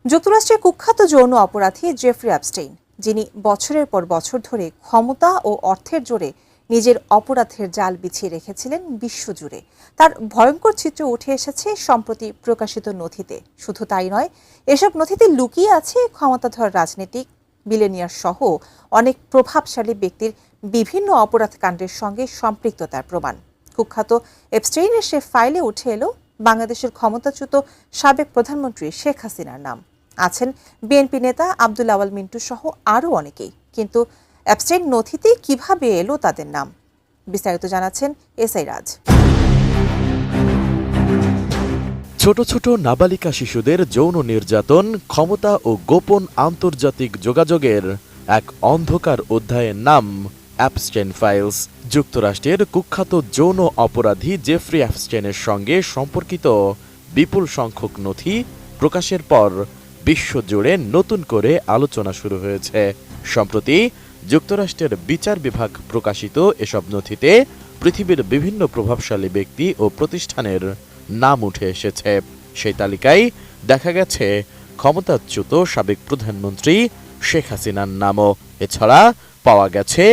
যুক্তরাষ্ট্রের কুখ্যাত যৌন অপরাধী জেফ্রি অ্যাপস্টেইন, যিনি বছরের পর বছর ধরে ক্ষমতা ও অর্থের জোরে নিজের অপরাধের জাল বিছিয়ে রেখেছিলেন বিশ্বজুড়ে, তার ভয়ঙ্কর চিত্র উঠে এসেছে সম্প্রতি প্রকাশিত নথিতে। শুধু তাই নয়, এসব নথিতে লুকিয়ে আছে ক্ষমতাধর রাজনীতিক, বিলিয়নিয়ার সহ অনেক প্রভাবশালী ব্যক্তির বিভিন্ন অপরাধ কাণ্ডের সঙ্গে সম্পৃক্ততার প্রমাণ। কুখ্যাত অ্যাপস্টেইনের সে ফাইলে উঠে এলো বাংলাদেশের ক্ষমতাচ্যুত সাবেক প্রধানমন্ত্রী শেখ হাসিনার নাম। আছেন বিএনপি নেতা আব্দুল আওয়াল মিন্টু সহ আরও অনেকেই। কিন্তু অ্যাপস্টেইন নথিতে কিভাবে এলো তাদের নাম? বিস্তারিত জানাচ্ছেন এসআই রাজ। ছোট ছোট নাবালিকা শিশুদের যৌন নির্যাতন, ক্ষমতা ও গোপন আন্তর্জাতিক যোগাযোগের এক অন্ধকার অধ্যায়ের নাম অ্যাপস্টেইন ফাইলস। যুক্তরাষ্ট্রের কুখ্যাত যৌন অপরাধী জেফ্রি অ্যাপস্টেইনের সঙ্গে সম্পর্কিত বিপুল সংখ্যক নথি প্রকাশের পর বিশ্বজুড়ে নতুন করে আলোচনা শুরু হয়েছে। সম্প্রতি যুক্তরাষ্ট্রের বিচার বিভাগ প্রকাশিত এসব নথিতে পৃথিবীর বিভিন্ন প্রভাবশালী ব্যক্তি ও প্রতিষ্ঠানের নাম উঠে এসেছে। সেই তালিকায় দেখা গেছে ক্ষমতাচ্যুত সাবেক প্রধানমন্ত্রী শেখ হাসিনার নামও। এছাড়া পাওয়া গেছে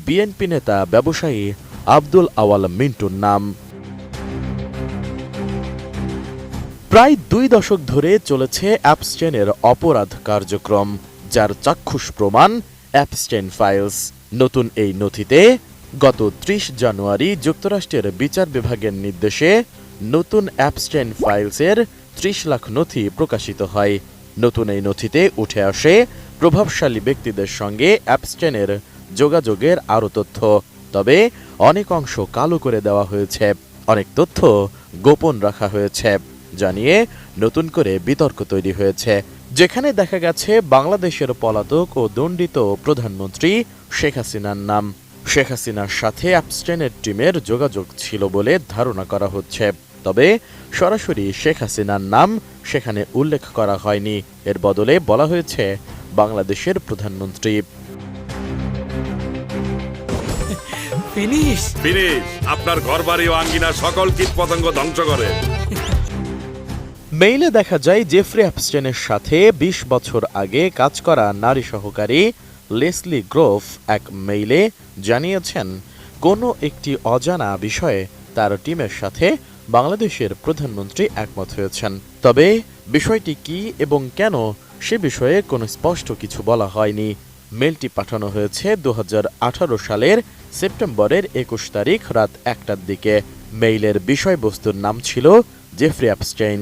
বিএনপি নেতা ব্যবসায়ী আব্দুল আওয়াল মিন্টুর নাম। প্রায় 2 দশক ধরে চলেছে অ্যাপস্টেইনের অপরাধ কার্যক্রম, যার চাক্ষুষ প্রমাণ অ্যাপস্টেইন ফাইলস। নতুন এই নথিতে গত 30 জানুয়ারি যুক্তরাষ্ট্রের বিচার বিভাগের নির্দেশে নতুন অ্যাপস্টেইন ফাইলসের 30 লাখ নথি প্রকাশিত হয়। নতুন এই নথিতে উঠে আসে প্রভাবশালী ব্যক্তিদের সঙ্গে অ্যাপস্টেইনের যোগাযোগের আরও তথ্য। তবে অনেক অংশ কালো করে দেওয়া হয়েছে, অনেক তথ্য গোপন রাখা হয়েছে, জানিয়ে নতুন করে বিতর্ক তৈরি হয়েছে। যেখানে দেখা গেছে বাংলাদেশের পলাতক ও দণ্ডিত প্রধানমন্ত্রী শেখ হাসিনার নাম। শেখ হাসিনার সাথে অ্যাপস্টেইনের টিমের যোগাযোগ ছিল বলে ধারণা করা হচ্ছে, তবে সরাসরি শেখ হাসিনার নাম সেখানে উল্লেখ করা হয়নি। এর বদলে বলা হয়েছে বাংলাদেশের প্রধানমন্ত্রী। ফিনিশ আপনার ঘরবাড়ি ও আঙ্গিনা সকল কীটপতঙ্গ ধ্বংস করে। মেইলে দেখা যায় জেফ্রি অ্যাপস্টেইনের সাথে 20 বছর আগে কাজ করা নারী সহকারী লেসলি গ্রোভ এক মেইলে জানিয়েছেন কোনো একটি অজানা বিষয়ে তার টিমের সাথে বাংলাদেশের প্রধানমন্ত্রী একমত হয়েছেন। তবে বিষয়টি কি এবং কেন সে বিষয়ে কোনো স্পষ্ট কিছু বলা হয়নি। মেইলটি পাঠানো হয়েছে 2018 সালের সেপ্টেম্বরের 21 তারিখ রাত 1টার দিকে। মেইলের বিষয়বস্তুর নাম ছিল জেফ্রি অ্যাপস্টেইন।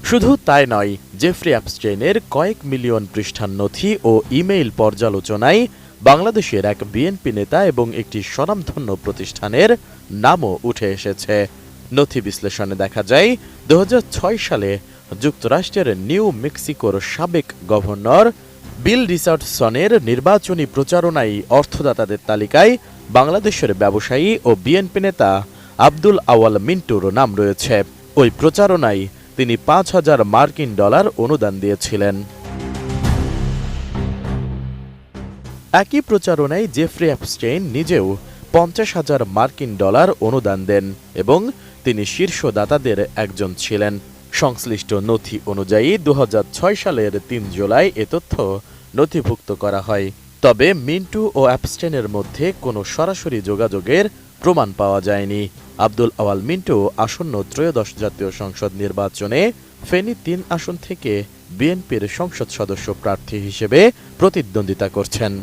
শুধু তাই নয়, জেফ্রি অ্যাপস্টেইনের কয়েক মিলিয়ন পৃষ্ঠার নথি ও ইমেইল পর্যালোচনায় বাংলাদেশের এক বিএনপি নেতা এবং একটি স্বনামধন্য প্রতিষ্ঠানের নামও উঠে এসেছে। নথি বিশ্লেষণে দেখা যায় 2006 সালে যুক্তরাষ্ট্রের নিউ মেক্সিকোর সাবেক গভর্নর বিল রিচার্ডসনের নির্বাচনী প্রচারণায় অর্থদাতাদের তালিকায় বাংলাদেশের ব্যবসায়ী ও বিএনপি নেতা আব্দুল আওয়াল মিন্টুর নাম রয়েছে। ওই প্রচারণায় তিনি $5,000 অনুদান দিয়েছিলেন। একই প্রচারণায় জেফ্রি অ্যাপস্টেইন নিজেও $50,000 অনুদান দেন এবং তিনি শীর্ষ দাতাদের একজন ছিলেন। সংশ্লিষ্ট নথি অনুযায়ী 2006 সালের 3 জুলাই এ তথ্য নথিভুক্ত করা হয়। তবে মিন্টু ও অ্যাপস্টেইনের মধ্যে কোনো সরাসরি যোগাযোগের প্রমাণ পাওয়া যায়নি। আব্দুল আওয়াল মিন্টু আসন্ন ত্রয়োদশ জাতীয় সংসদ নির্বাচনে ফেনী 3 আসন থেকে বিএনপির সংসদ সদস্য প্রার্থী হিসেবে প্রতিদ্বন্দ্বিতা করছেন।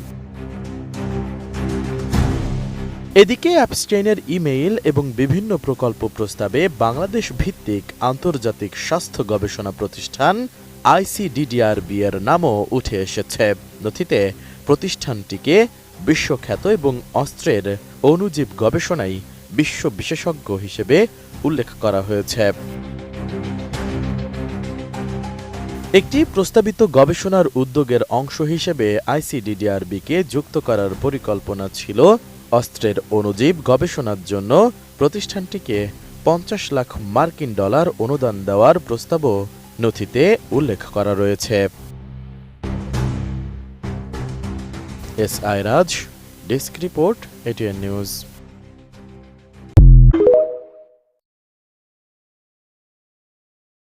এদিকে অ্যাপস্টেইনের ইমেইল এবং বিভিন্ন প্রকল্প প্রস্তাবে বাংলাদেশ ভিত্তিক আন্তর্জাতিক স্বাস্থ্য গবেষণা প্রতিষ্ঠান ICDDRB এর নামও উঠে এসেছে। নথিতে প্রতিষ্ঠানটিকে বিশ্বখ্যাত এবং অস্ত্রের অণুজীব গবেষণায় বিশ্ব বিশেষজ্ঞ হিসেবে উল্লেখ করা হয়েছে। একটি প্রস্তাবিত গবেষণার উদ্যোগের অংশ হিসেবে ICDDRB-কে যুক্ত করার পরিকল্পনা ছিল অস্ত্রের অণুজীব গবেষণার জন্য প্রতিষ্ঠানটিকে $50 লাখ অনুদান দেওয়ার প্রস্তাবও নথিতে উল্লেখ করা রয়েছে। এসআই রাজ, ডেস্ক রিপোর্ট, ATN নিউজ।